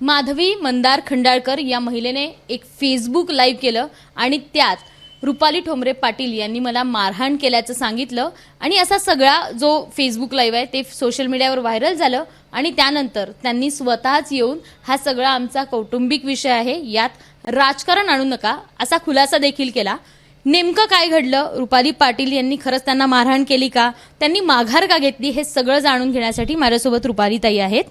माधवी मंदार खंडाळकर या महिलेने एक फेसबुक लाईव्ह केलं आणि त्यात रुपाली ठोंबरे पाटील यांनी मला मारहाण केल्याचं सांगितलं आणि असा सगळा जो फेसबुक लाईव्ह आहे ते सोशल मीडियावर व्हायरल झालं आणि त्यानंतर त्यांनी स्वतःच येऊन हा सगळा आमचा कौटुंबिक विषय आहे, यात राजकारण आणू नका असा खुलासा देखील केला. नेमकं काय घडलं, रुपाली पाटील यांनी खरंच त्यांना मारहाण केली का, त्यांनी माघार का घेतली, हे सगळं जाणून घेण्यासाठी माझ्यासोबत रुपाली ताई आहेत.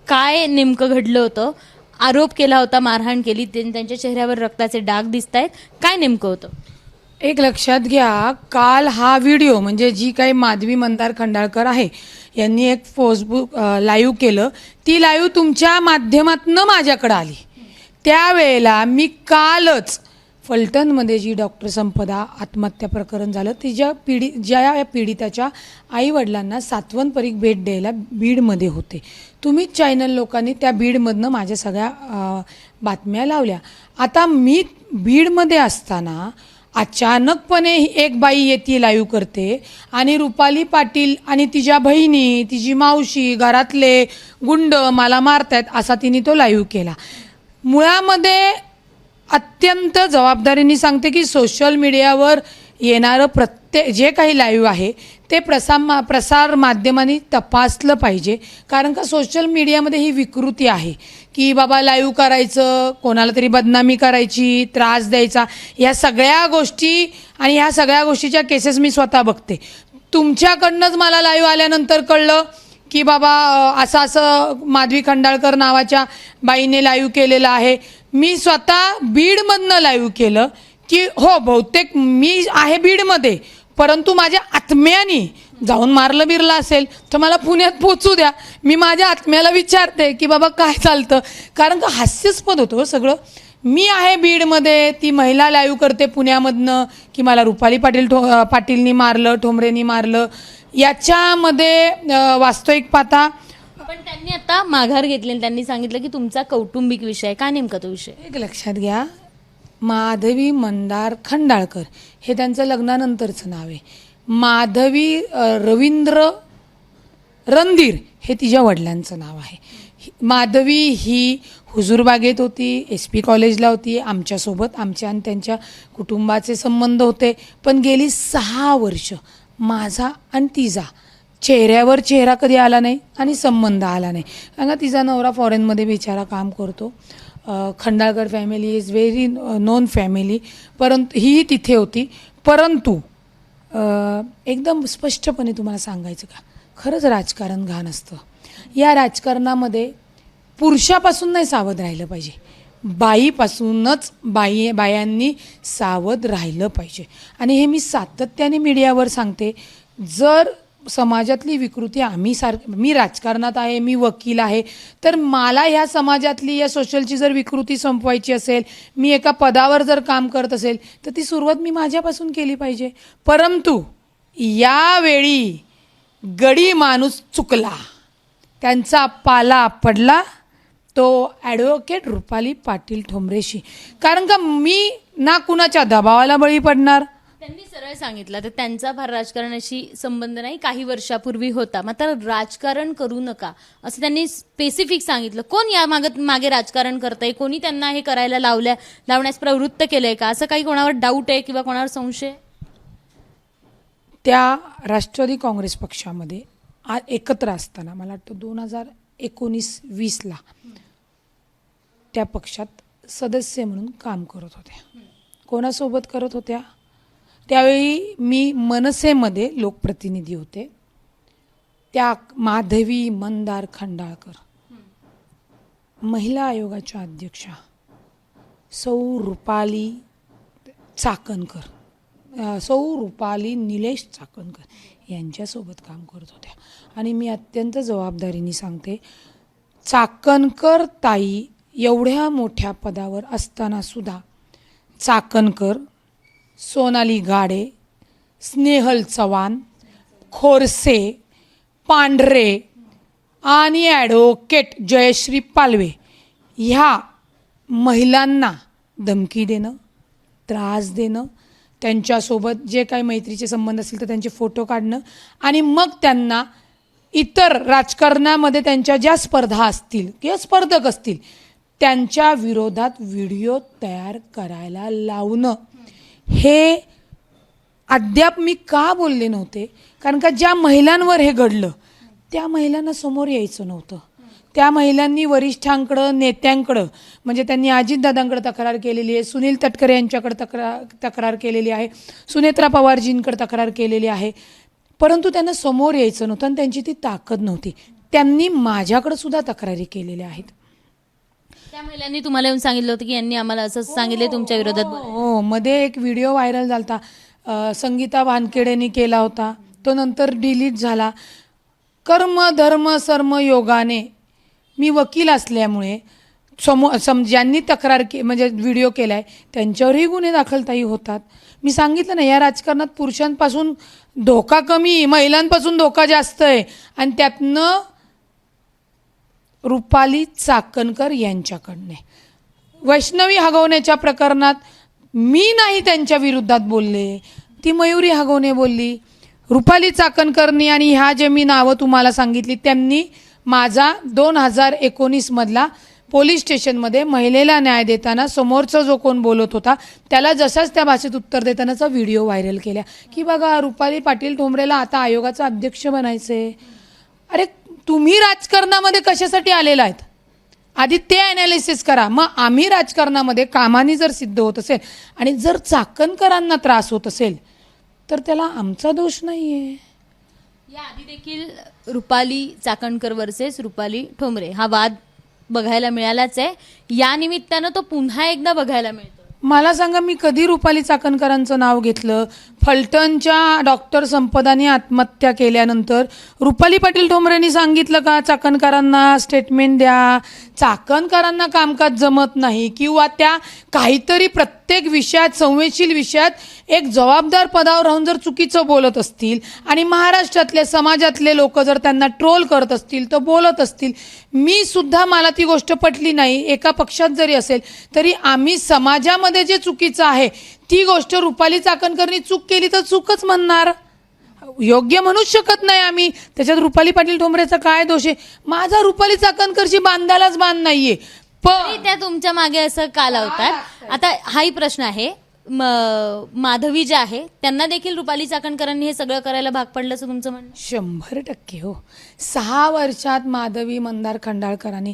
काय नेमकं घडलं होतं, आरोप केला होता मारहाण केली, त्यांच्या चेहऱ्यावर रक्ताचे डाग दिसत आहेत, काय नेमकं होतं? एक लक्षात घ्या, काल हा व्हिडिओ म्हणजे जी काही माधवी मंदार खंडाळकर आहे यांनी एक फेसबुक लाईव्ह केलं, ती लाईव्ह तुमच्या माध्यमातून माझ्याकडे आली. त्यावेळेला मी कालच फलटणमध्ये जी डॉक्टर संपदा आत्महत्या प्रकरण झालं ज्या पीडिताच्या आईवडिलांना सात्वनपरी भेट द्यायला बीडमध्ये होते. तुम्हीच चॅनल लोकांनी त्या बीडमधनं माझ्या सगळ्या बातम्या लावल्या. आता मी बीडमध्ये असताना अचानकपणे एक बाई येते लाईव्ह करते आणि रुपाली पाटील आणि तिच्या बहिणी, तिची मावशी, घरातले गुंड मला मारतायत असा तिने तो लाईव्ह केला. मुळामध्ये अत्यंत जबाबदारीने सांगते की सोशल मीडियावर येणारं प्रत्येक जे काही लाईव्ह आहे ते प्रसार माध्यमांनी तपासलं पाहिजे. कारण का सोशल मीडियामध्ये ही विकृती आहे की बाबा लाईव्ह करायचं, कोणाला तरी बदनामी करायची, त्रास द्यायचा, या सगळ्या गोष्टी आणि ह्या सगळ्या गोष्टीच्या केसेस मी स्वतः बघते. तुमच्याकडनंच मला लाईव्ह आल्यानंतर कळलं की बाबा असं माधवी खंडाळकर नावाच्या बाईने लाईव्ह केलेलं आहे. मी स्वतः बीडमधनं लाईव्ह केलं की हो बहुतेक मी आहे बीडमध्ये, परंतु माझ्या आत्म्याने जाऊन मारलं बिरलं असेल तर मला पुण्यात पोचू द्या, मी माझ्या आत्म्याला विचारते की बाबा काय चालतं. कारण का हास्यास्पद होतं सगळं. मी आहे बीडमध्ये, ती महिला लाईव्ह करते पुण्यामधनं की मला रुपाली पाटीलनी मारलं, ठोंबरेनी मारलं. याच्यामध्ये वास्तविक पाहता पण त्यांनी आता माघार घेतली आणि त्यांनी सांगितलं की तुमचा कौटुंबिक विषय, काय नेमका तो विषय? एक लक्षात घ्या, माधवी मंदार खंडाळकर हे त्यांचं लग्नानंतरचं नाव आहे. माधवी रवींद्र रणधीर हे तिच्या वडिलांचं नाव आहे. माधवी ही हुजूरबागेत होती, SP कॉलेजला होती, आमच्यासोबत आमच्या आणि त्यांच्या कुटुंबाचे संबंध होते. पण गेली 6 वर्ष माझा आणि तिचा चेहऱ्यावर चेहरा कधी आला नाही आणि संबंध आला नाही. कारण का तिचा नवरा फॉरेनमध्ये बिचारा काम करतो. Khandalkar family is very known family, परंतु ही तिथे होती. परंतु एकदम स्पष्टपणे तुम्हाला सांगायचं का, खरंच राजकारण घाण असतं. या राजकारणामध्ये पुरुषापासून नाही सावध राहिलं पाहिजे, बाईपासूनच बायांनी सावध राहिलं पाहिजे. आणि हे मी सातत्याने मीडियावर सांगते. जर समाजातली विकृती मी राजकारणात आहे, मी वकील आहे, तर मला ह्या समाजातली या सोशलची जर विकृती संपवायची असेल, मी एका पदावर जर काम करत असेल तर ती सुरुवात मी माझ्यापासून केली पाहिजे. परंतु यावेळी गडी माणूस चुकला, त्यांचा पाला पडला तो ॲडव्होकेट रुपाली पाटील ठोंबरेशी. कारण का मी ना कुणाच्या दबावाला बळी पडणार. त्यांनी सरळ सांगितलं तर त्यांचा फार राजकारणाशी संबंध नाही, काही वर्षापूर्वी होता, मात्र राजकारण करू नका असं त्यांनी स्पेसिफिक सांगितलं. कोण या मागे राजकारण करतंय, कोणी त्यांना हे करायला लावण्यास प्रवृत्त केलंय का, असं काही कोणावर डाऊट आहे किंवा कोणावर संशय? त्या राष्ट्रवादी काँग्रेस पक्षामध्ये एकत्र असताना मला वाटतं 2019-20ला त्या पक्षात सदस्य म्हणून काम करत होत्या. कोणासोबत करत होत्या? त्यावेळी मी मनसेमध्ये लोकप्रतिनिधी होते. त्या माधवी मंदार खंडाळकर, महिला आयोगाच्या अध्यक्षा सौ रुपाली निलेश चाकणकर यांच्यासोबत काम करत होत्या. आणि मी अत्यंत जबाबदारीने सांगते, चाकणकर ताई एवढ्या मोठ्या पदावर असताना सुद्धा चाकणकर, सोनाली गाडे, स्नेहल चव्हाण, खोरसे, पांढरे आणि ॲडव्होकेट जयश्री पालवे ह्या महिलांना धमकी देणं, त्रास देणं, त्यांच्यासोबत जे काही मैत्रीचे संबंध असतील तर त्यांचे फोटो काढणं आणि मग त्यांना इतर राजकारणामध्ये त्यांच्या ज्या स्पर्धा असतील किंवा स्पर्धक असतील त्यांच्या विरोधात व्हिडिओ तयार करायला लावणं, हे अद्याप मी का बोलले नव्हते, कारण का ज्या महिलांवर हे घडलं त्या महिलांना समोर यायचं नव्हतं. त्या महिलांनी वरिष्ठांकडं, नेत्यांकडं, म्हणजे त्यांनी अजितदादांकडे तक्रार केलेली आहे, सुनील तटकरे यांच्याकडे तक्रार केलेली आहे, सुनेत्रा पवारजींकडे तक्रार केलेली आहे, परंतु त्यांना समोर यायचं नव्हतं आणि त्यांची ती ताकद नव्हती. त्यांनी माझ्याकडे सुद्धा तक्रारी केलेल्या आहेत. त्या महिलांनी तुम्हाला येऊन सांगितलं होतं की यांनी आम्हाला असं सांगितले तुमच्या विरोधात बोलायला? हो, मध्ये एक व्हिडिओ व्हायरल झाला, संगीता वानखेडेनी केला होता, तो नंतर डिलीट झाला. कर्म धर्म सर्म योगाने मी वकील असल्यामुळे ज्यांनी तक्रार म्हणजे व्हिडिओ केलाय त्यांच्यावरही गुन्हे दाखलताही होतात. मी सांगितलं ना, या राजकारणात पुरुषांपासून धोका कमी, महिलांपासून धोका जास्त आहे. आणि त्यातनं रुपाली चाकणकर यांच्याकडने वैष्णवी हगवण्याच्या प्रकरणात मी नाही त्यांच्या विरोधात बोलले, ती मयुरी हगवणे बोलली. रुपाली चाकणकरनी आणि ह्या जे मी नावं तुम्हाला सांगितली त्यांनी माझा 2019 मधला पोलीस स्टेशनमध्ये महिलेला न्याय देताना समोरचा जो कोण बोलत होता त्याला जसाच त्या भाषेत उत्तर देतानाचा व्हिडिओ व्हायरल केला की बघा रुपाली पाटील ठोंबरेला आता आयोगाचा अध्यक्ष बनायचंय. अरे तुम्ही राजकारणामध्ये कशासाठी आलेला आहेत, आधी ते ॲनालिसिस करा. मग आम्ही राजकारणामध्ये कामाने जर सिद्ध होत असेल आणि जर चाकणकरांना त्रास होत असेल तर त्याला आमचा दोष नाहीये. या आधी देखील रुपाली चाकणकर वर्सेस रुपाली ठोंबरे हा वाद बघायला मिळालाच आहे. या निमित्तानं तो पुन्हा एकदा बघायला मिळतो. मला सांगा, मी कधी रुपाली चाकणकरांचं नाव घेतलं? फलटणच्या डॉक्टर संपदाने आत्महत्या केल्यानंतर रुपाली पाटील ठोंबरेंनी सांगितलं का चाकणकरांना स्टेटमेंट द्या? चाकणकरांना कामकाज जमत नाही किंवा त्या काहीतरी प्रत्येक विषयात, संवेदनशील विषयात एक जबाबदार पदावर राहून जर चुकीचं बोलत असतील आणि महाराष्ट्रातले समाजातले लोक जर त्यांना ट्रोल करत असतील तर बोलत असतील, मी सुद्धा, मला ती गोष्ट पटली नाही. एका पक्षात जरी असेल तरी आम्ही समाजामध्ये जे चुकीचं आहे ती गोष्ट रुपाली चाकणकरनी चूक केली तर चूकच म्हणणार, योग्य म्हणूच शकत नाही आम्ही. त्याच्यात रुपाली पाटील ठोंबरेचा काय दोष आहे? माझा रुपाली चाकणकरची बांधायलाच बांध नाहीये. तरी त्या तुमच्या मागे असं का लावतात? आता हाही प्रश्न आहे. माधवी जे आहे त्यांना देखील रुपाली चाकणकरांनी हे सगळं करायला भाग पडलं असं तुमचं म्हणणं? 100% हो. 6 वर्षात माधवी मंदार खंडाळकरांनी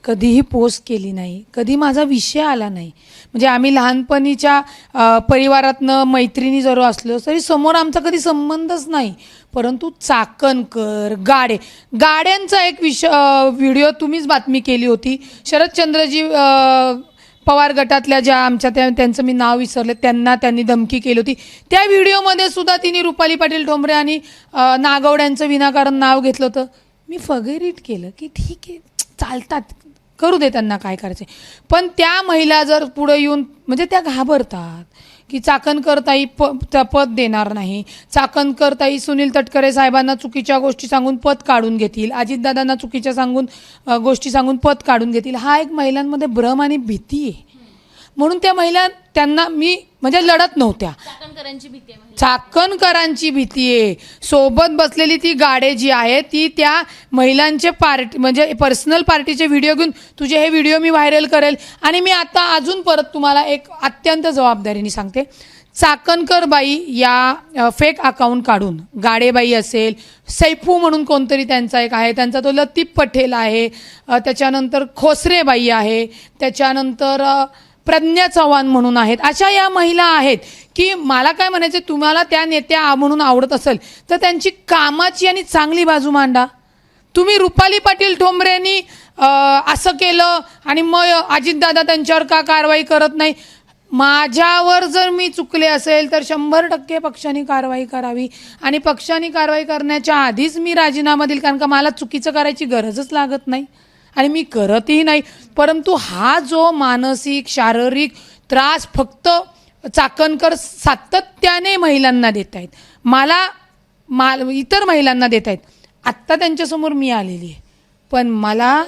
कधीही पोस्ट केली नाही, कधी माझा विषय आला नाही. म्हणजे आम्ही लहानपणीच्या परिवारातनं मैत्रिणी जर असलो तरी समोर आमचा कधी संबंधच नाही. परंतु चाकणकर, गाड्यांचा एक व्हिडिओ तुम्हीच बातमी केली होती. शरदचंद्रजी पवार गटातल्या ज्या आमच्या त्यांचं मी नाव विसरले, त्यांनी धमकी केली होती. त्या व्हिडिओमध्ये सुद्धा तिने रुपाली पाटील ठोंबरे आणि नागवड्यांचं विनाकारण नाव घेतलं होतं. मी फगेरीट केलं की ठीक आहे, चालतात, करू दे त्यांना काय करायचं. पण त्या महिला जर पुढे येऊन, म्हणजे त्या घाबरतात की चाकणकरताई पद देणार नाही, चाकणकरताई सुनील तटकरे साहेबांना चुकीच्या गोष्टी सांगून पद काढून घेतील, अजितदादांना चुकीच्या गोष्टी सांगून पद काढून घेतील. हा एक महिलांमध्ये भ्रम आणि भीती आहे. म्हणून त्या महिला त्यांना मी म्हणजे लढत नव्हत्या. चाकणकरांची भीती आहे. सोबत बसलेली ती गाडे जी आहे ती त्या महिलांचे पार्टी म्हणजे पर्सनल पार्टीचे व्हिडिओ घेऊन तुझे हे व्हिडिओ मी व्हायरल करेल. आणि मी आता अजून परत तुम्हाला एक अत्यंत जबाबदारीने सांगते, चाकणकर बाई या फेक अकाउंट काढून, गाडेबाई असेल, सैफू म्हणून कोणतरी त्यांचा एक आहे, त्यांचा तो लतीफ पटेल आहे, त्याच्यानंतर खोसरेबाई आहे, त्याच्यानंतर प्रज्ञा चव्हाण म्हणून आहेत. अशा या महिला आहेत की मला काय म्हणायचं, तुम्हाला त्या नेत्या म्हणून आवडत असेल तर त्यांची कामाची आणि चांगली बाजू मांडा. तुम्ही रुपाली पाटील ठोंबरेंनी असं केलं आणि मग अजितदादा त्यांच्यावर का कारवाई करत नाही? माझ्यावर जर मी चुकले असेल तर 100% पक्षाने कारवाई करावी. आणि पक्षाने कारवाई करण्याच्या आधीच मी राजीनामा देईल, कारण का मला चुकीचं करायची गरजच लागत नाही आणि मी करतही नाही. परंतु हा जो मानसिक शारीरिक त्रास फक्त चाकणकर सातत्याने महिलांना देत आहेत, मला इतर महिलांना देत आहेत. आत्ता त्यांच्यासमोर मी आलेली आहे, पण मला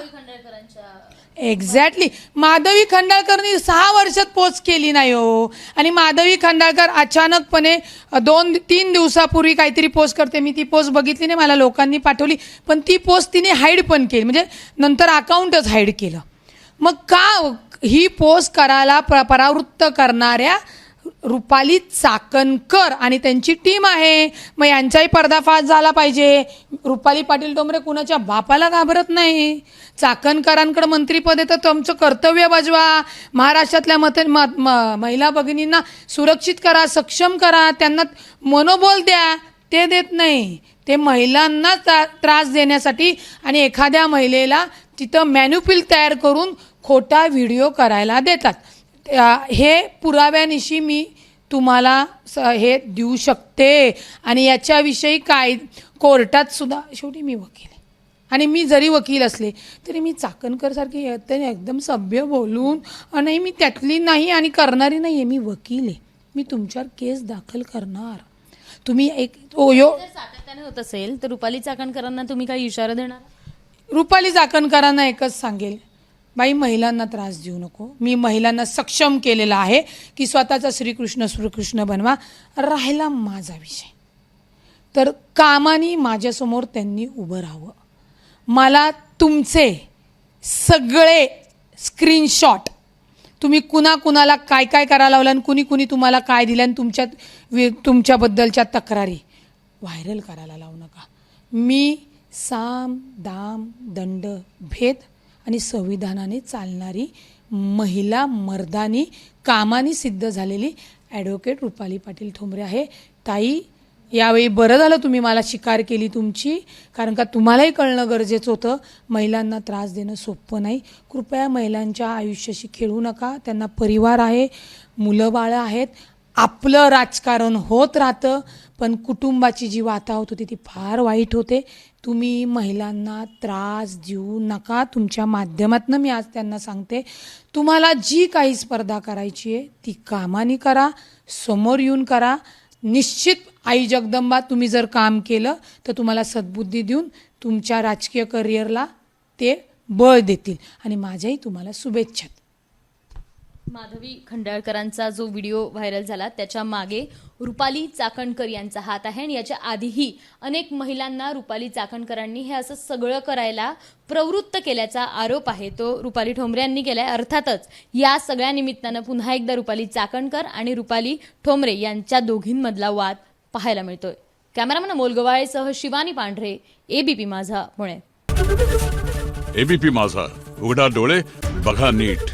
एक्झॅक्टली. माधवी खंडाळकरनी 6 वर्षात पोस्ट केली नाही हो. आणि माधवी खंडाळकर अचानकपणे 2-3 दिवसापूर्वी काहीतरी पोस्ट करते. मी ती पोस्ट बघितली नाही, मला लोकांनी पाठवली, पण ती पोस्ट तिने हाईड पण केली, म्हणजे नंतर अकाउंटच हाईड केलं. मग का ही पोस्ट करायला परावृत्त करणाऱ्या रुपाली चाकणकर आणि त्यांची टीम आहे. मग यांचाही पर्दाफाश झाला पाहिजे. रुपाली पाटील ठोंबरे कुणाच्या बापाला घाबरत नाही. चाकणकरांकडे मंत्रीपद आहे तर तुमचं कर्तव्य बजवा. महाराष्ट्रातल्या महिला भगिनींना सुरक्षित करा, सक्षम करा, त्यांना मनोबल द्या. ते देत नाही. ते महिलांना त्रास देण्यासाठी आणि एखाद्या महिलेला तिथं मॅन्युप्युल तयार करून खोटा व्हिडिओ करायला देतात. हे पुराव्यानिशी मी तुम्हाला हे देऊ शकते. आणि याच्याविषयी काय कोर्टात सुद्धा, शेवटी मी वकील आहे आणि मी जरी वकील असले तरी मी चाकणकरसारखी एकदम सभ्य बोलून नाही, मी त्यातली नाही आणि करणारी नाही आहे. मी वकील आहे. मी तुमच्यावर केस दाखल करणार. तुम्ही एक जर सातत्याने होत असेल तर रुपाली चाकणकरांना तुम्ही काही इशारा देणार? रुपाली चाकणकरांना एकच सांगेल, बाई महिलांना त्रास देऊ नको. मी महिलांना सक्षम केलेलं आहे की स्वतःचा श्रीकृष्ण बनवा. राहिला माझा विषय तर कामानी माझ्यासमोर त्यांनी उभं राहावं. मला तुमचे सगळे स्क्रीनशॉट, तुम्ही कुणाला काय काय करायला लावलं आणि कुणी तुम्हाला काय दिलं आणि तुमच्याबद्दलच्या तक्रारी व्हायरल करायला लावू नका. मी साम दाम दंड भेद आणि संविधानाने चालणारी महिला मर्दानी कामानी सिद्ध झालेली ॲडव्होकेट रुपाली पाटील ठोंबरे आहे. ताई, यावेळी बरं झालं तुम्ही मला शिकार केली तुमची, कारण का तुम्हालाही कळणं गरजेचं होतं महिलांना त्रास देणं सोपं नाही. कृपया महिलांच्या आयुष्याशी खेळू नका. त्यांना परिवार आहे, मुलं बाळं आहेत. आपलं राजकारण होत राहतं पण कुटुंबाची जी वातावत होती ती फार वाईट होते. तुम्ही महिलांना त्रास देऊ नका. तुमच्या माध्यमातून मी आज त्यांना सांगते, तुम्हाला जी काही स्पर्धा करायची आहे ती कामाने करा, समोर येऊन करा. निश्चित आई जगदंबा तुम्ही जर काम केलं तर तुम्हाला सद्बुद्धी देऊन तुमच्या राजकीय करिअरला ते बळ देतील आणि माझ्याही तुम्हाला शुभेच्छा. माधवी खंडाळकरांचा जो व्हिडिओ व्हायरल झाला त्याच्या मागे रुपाली चाकणकर यांचा हात आहे आणि याच्या आधीही अनेक महिलांना रुपाली चाकणकरांनी हे असं सगळं करायला प्रवृत्त केल्याचा आरोप आहे तो रुपाली ठोंबरे यांनी केलाय. अर्थातच या सगळ्या निमित्तानं पुन्हा एकदा रुपाली चाकणकर आणि रुपाली ठोंबरे यांच्या दोघींमधला वाद पाहायला मिळतोय. कॅमेरामन अमोल गवाळेसह शिवानी पांढरे, एबीपी माझा, पुणे. एबीपी माझा, उघडा डोळे बघा नीट.